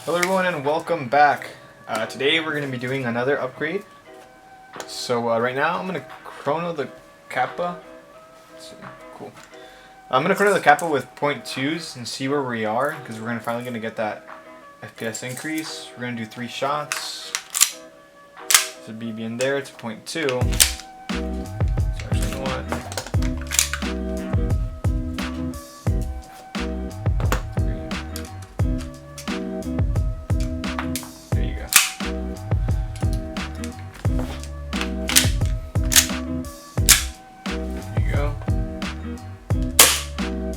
Hello everyone and welcome back. Today we're going to be doing another upgrade. So right now I'm going to chrono the Kappa. Let's see. Cool. I'm going to chrono the Kappa with 0.2s and see where we are, because we're finally going to get that FPS increase. We're going to do 3 shots. There's a BB in there, it's 0.2. So actually, you know what? There you go. There you go.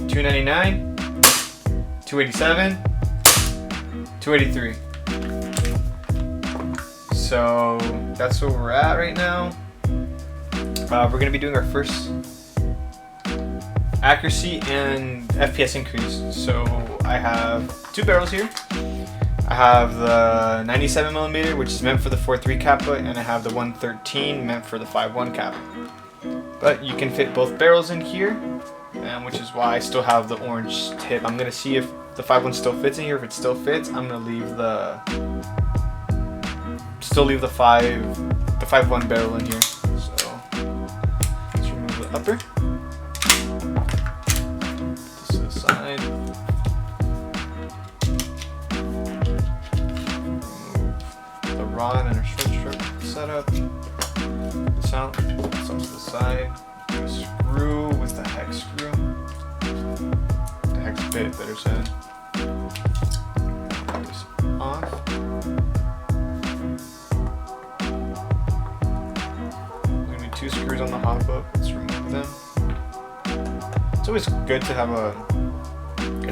299, 287, 283. So that's where we're at right now. We're going to be doing our first accuracy and FPS increase. So I have 2 barrels here. I have the 97mm, which is meant for the 4.3 Kappa, and I have the 113 meant for the 5.1 Kappa. But you can fit both barrels in here, which is why I still have the orange tip. I'm going to see if the 5.1 still fits in here. If it still fits, I'm going to leave the 5.1 barrel in here. So let's remove the upper. This to the side. Remove the rod and our short strip setup. This out. This off to the side. Do a screw with the hex screw. The hex bit, better said. This off. We're gonna do 2 screws on the hop up. Let's remove them. It's always good to have a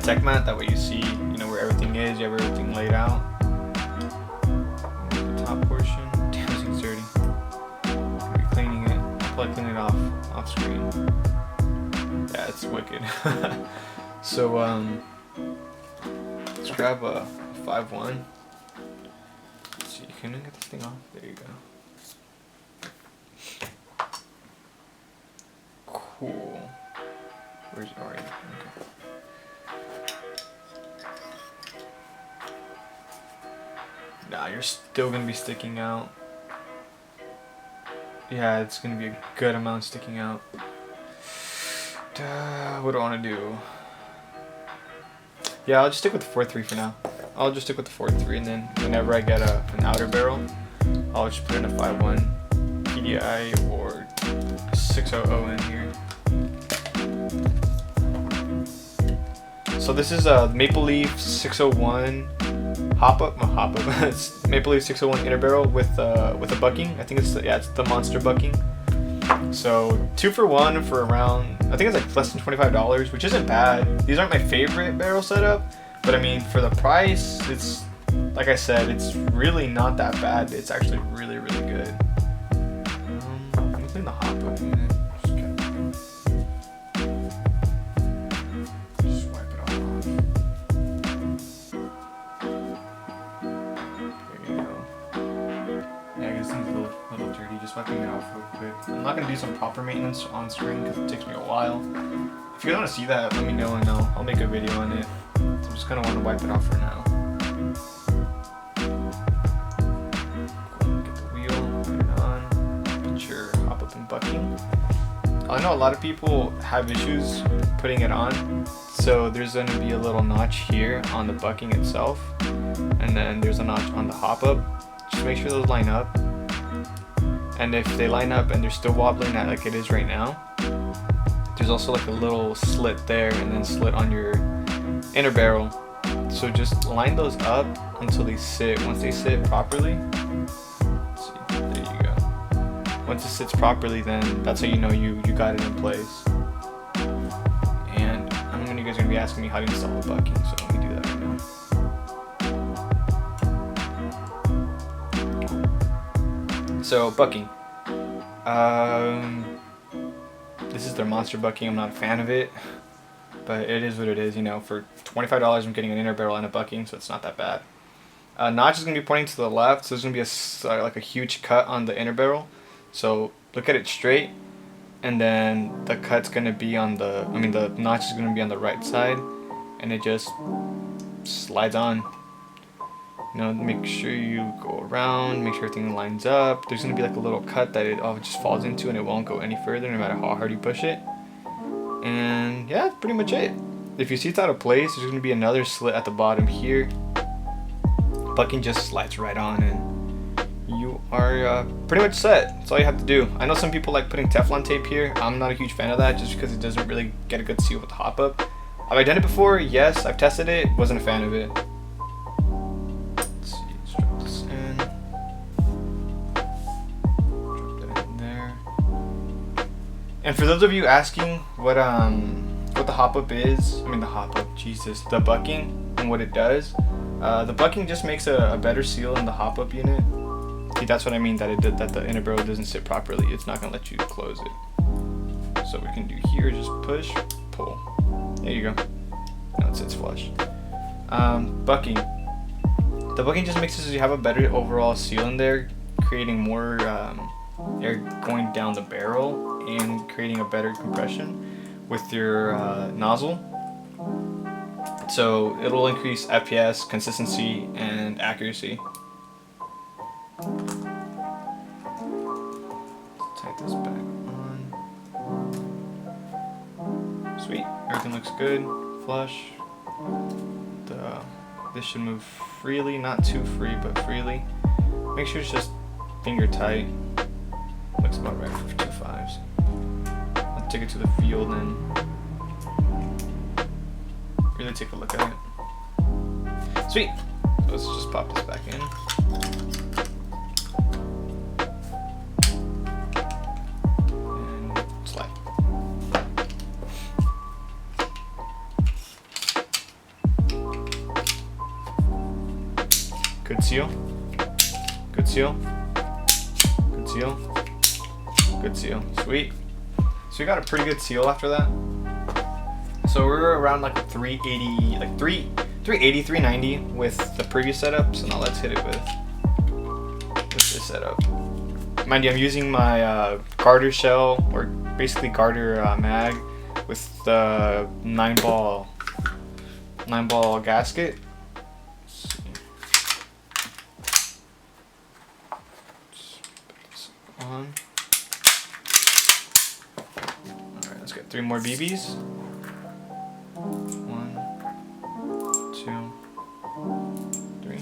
tech mat, that way you see, where everything is, you have everything laid out. Remove the top portion. Damn, this thing's dirty. I'll be cleaning it. I'll probably clean it off screen. Yeah, it's wicked. So let's grab a 5.1. Let's see, can I get this thing off? There you go. Cool. Where's alright? Okay. Nah, you're still gonna be sticking out. Yeah, it's gonna be a good amount sticking out. What do I want to do? Yeah, I'll just stick with the 4.3 for now. I'll just stick with the 4.3, and then whenever I get an outer barrel, I'll just put in a 5.1 PDI or 600 in here. So this is a Maple Leaf 601 it's Maple Leaf 601 inner barrel with a bucking. I think it's the monster bucking. So 2 for 1 for around, I think it's like less than $25, which isn't bad. These aren't my favorite barrel setup, but I mean, for the price, it's, like I said, it's really not that bad. It's actually really, really good. I'm gonna clean the hot book in a minute. Just wipe it all off. There you go. Yeah, I guess things a little dirty. Just wiping it off real quick. I'm not gonna do some proper maintenance on screen because it takes me a while. If you want to see that, let me know and I'll make a video on it. So I'm just kind of want to wipe it off for now. Cool. Get the wheel, put it on, put your hop up and bucking. I know a lot of people have issues putting it on, so there's going to be a little notch here on the bucking itself, and then there's a notch on the hop up. Just make sure those line up. And if they line up and they're still wobbling like it is right now, there's also like a little slit there and then slit on your inner barrel. So just line those up until they sit. Once they sit properly, let's see, there you go. Once it sits properly, then that's how you know you got it in place. And I know you guys are gonna be asking me how to install the bucking, so let me do that right now. So bucking. This is their monster bucking. I'm not a fan of it, but it is what it is. For $25, I'm getting an inner barrel and a bucking, so it's not that bad. Notch is gonna be pointing to the left, so there's gonna be like a huge cut on the inner barrel. So look at it straight, and then the cut's gonna be on the notch is gonna be on the right side, and it just slides on. You know, make sure you go around, make sure everything lines up. There's gonna be like a little cut that it just falls into, and it won't go any further no matter how hard you push it. And yeah, that's pretty much it. If you see it's out of place, there's gonna be another slit at the bottom here. Bucking just slides right on, and you are pretty much set. That's all you have to do. I know some people like putting Teflon tape here. I'm not a huge fan of that just because it doesn't really get a good seal with the hop up. Have I done it before? Yes, I've tested it. Wasn't a fan of it. Let's see, let's drop this in. Drop that in there. And for those of you asking what the hop up is, the bucking and what it does. The bucking just makes a better seal in the hop up unit. See, that's what I mean that the inner barrel doesn't sit properly. It's not gonna let you close it. So what we can do here is just push, pull. There you go. Now it sits flush. Bucking. The bucking just makes it so you have a better overall seal in there, creating more air going down the barrel and creating a better compression with your nozzle. So it'll increase FPS, consistency, and accuracy. Tight this back on. Sweet, everything looks good, flush. This should move freely, not too free, but freely. Make sure it's just finger tight. Looks about right for 2.5s. I'll take it to the field and really take a look at it. Sweet. So let's just pop this back in. And slide. Good seal. Good seal. Good seal. Good seal. Sweet. So we got a pretty good seal after that. So we're around like a 380, like 380, 390 with the previous setup. So now let's hit it with this setup. Mind you, I'm using my garter shell, or basically garter mag, with the 9-ball gasket. Let's see. Just put this on. All right, let's get 3 more BBs. 1, 2, 3.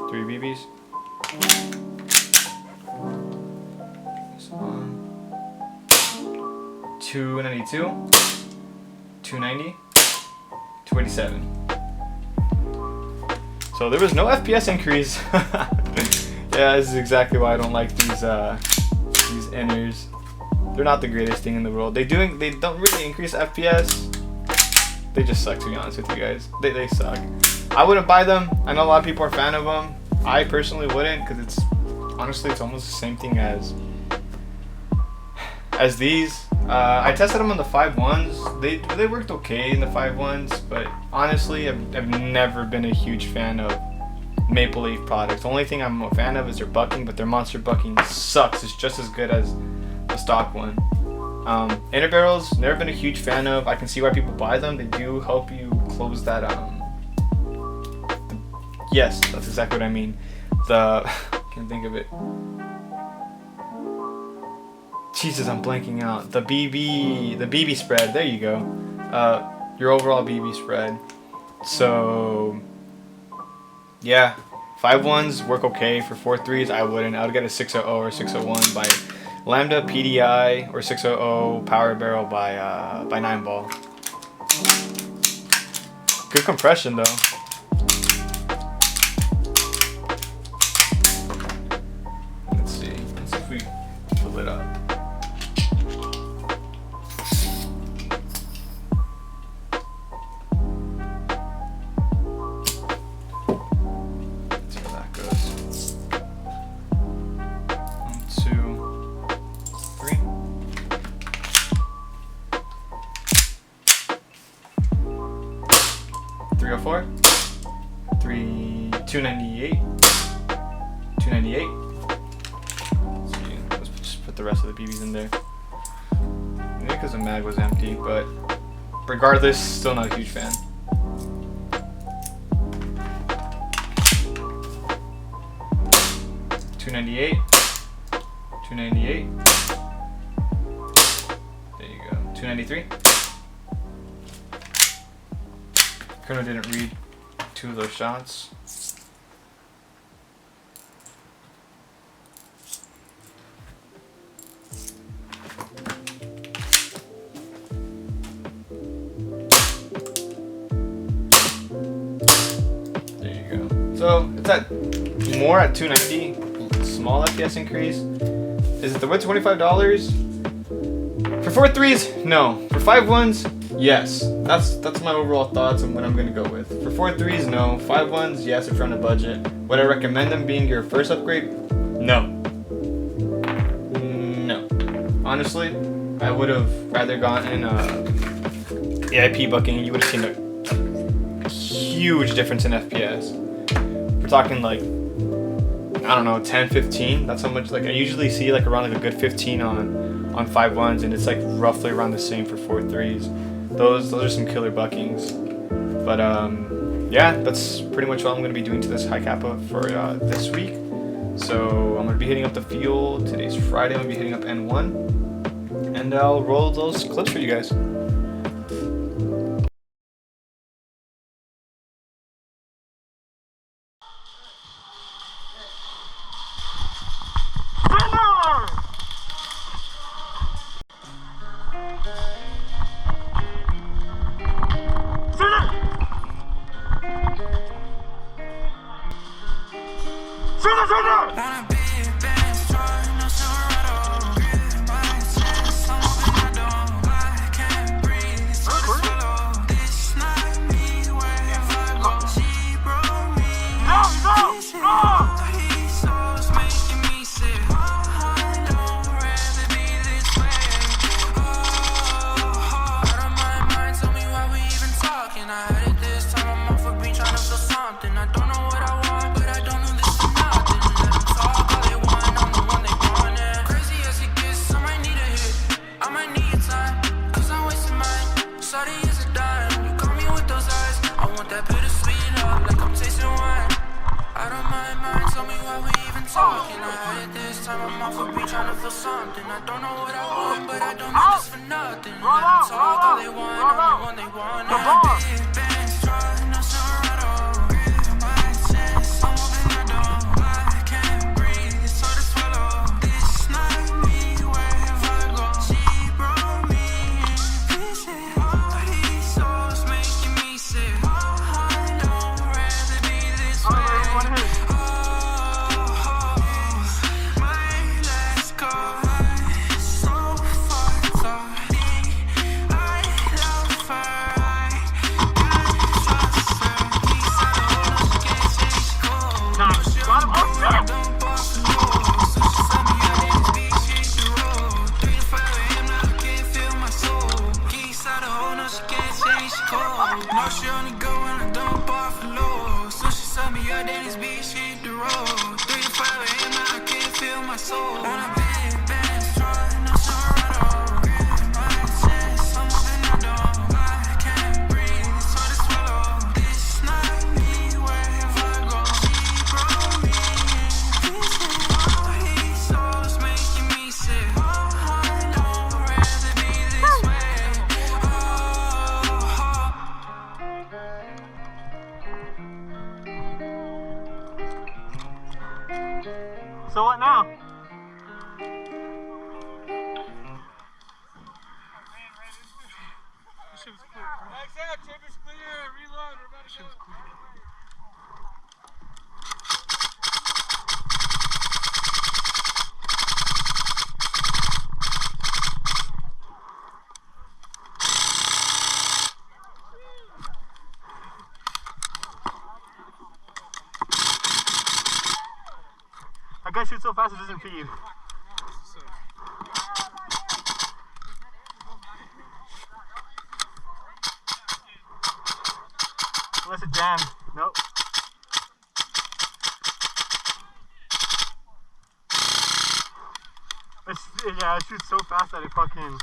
3 BBs. This one. 292. 290. 287. So there was no FPS increase. Yeah, this is exactly why I don't like these inners. They're not the greatest thing in the world. They don't really increase FPS. They just suck, to be honest with you guys. They suck. I wouldn't buy them. I know a lot of people are a fan of them. I personally wouldn't, because honestly it's almost the same thing as these. I tested them on the 5.1s. They worked okay in the 5.1s, but honestly I've never been a huge fan of Maple Leaf products. The only thing I'm a fan of is their bucking, but their monster bucking sucks. It's just as good as the stock one. Inner barrels, never been a huge fan of. I can see why people buy them. They do help you close that yes, that's exactly what I mean. Can't think of it. Jesus, I'm blanking out. The BB spread. There you go. Your overall BB spread. So yeah, 5.1s work okay. For 4.3s, I wouldn't. I would get a 600 or 601 by Lambda PDI, or 600 Power Barrel by 9-ball. Good compression though. Let's see if we fill it up. Let's see how that goes. 1, 2, 3. .304, 298, 298. Let's see, let's just put the rest of the BBs in there. Maybe because the mag was empty, but regardless, still not a huge fan. 298. 298. There you go. 293. Kuno didn't read 2 of those shots. There you go. So it's at more at 290. Small FPS increase. Is it the worth $25? For 4 threes, no. For 5 ones, yes. That's my overall thoughts on what I'm gonna go with. For 4 threes, no. 5 ones, yes, if you're on a budget. Would I recommend them being your first upgrade? No. No. Honestly, I would have rather gotten AIP bucking. You would have seen a huge difference in FPS. We're talking like, I don't know, 10, 15. That's how much. Like I usually see like around like a good 15 on 5 ones, and it's like roughly around the same for 4 threes. Those are some killer buckings. But yeah, that's pretty much all I'm gonna be doing to this Hi Capa for this week. So I'm gonna be hitting up the field. Today's Friday. I'm gonna be hitting up N1, and I'll roll those clips for you guys. Something. I don't know what I want, but I don't do this for nothing. Let them talk all they want, I'm the one they want. Big Benz truck, no Silverado. Grip my chest, I'm open the door. I can't breathe, it's hard to swallow. This not me, wherever I go. She broke me in pieces. These souls making me sick. I don't rather be this way. No, she only go when I don't buffalo. So she saw me out in this beach, she hit the road. 3 to 5 a.m. now I can't feel my soul. On a big Benz truck, no Silverado. Grip my chest, I'm open the door. I can't breathe, it's hard to swallow. This not me, wherever I go. She broke me in pieces. These souls making me sick. I don't rather be this way. So what now? That guy shoots so fast it doesn't feed. Unless it jammed. Nope. Yeah, it shoots so fast that it fucking...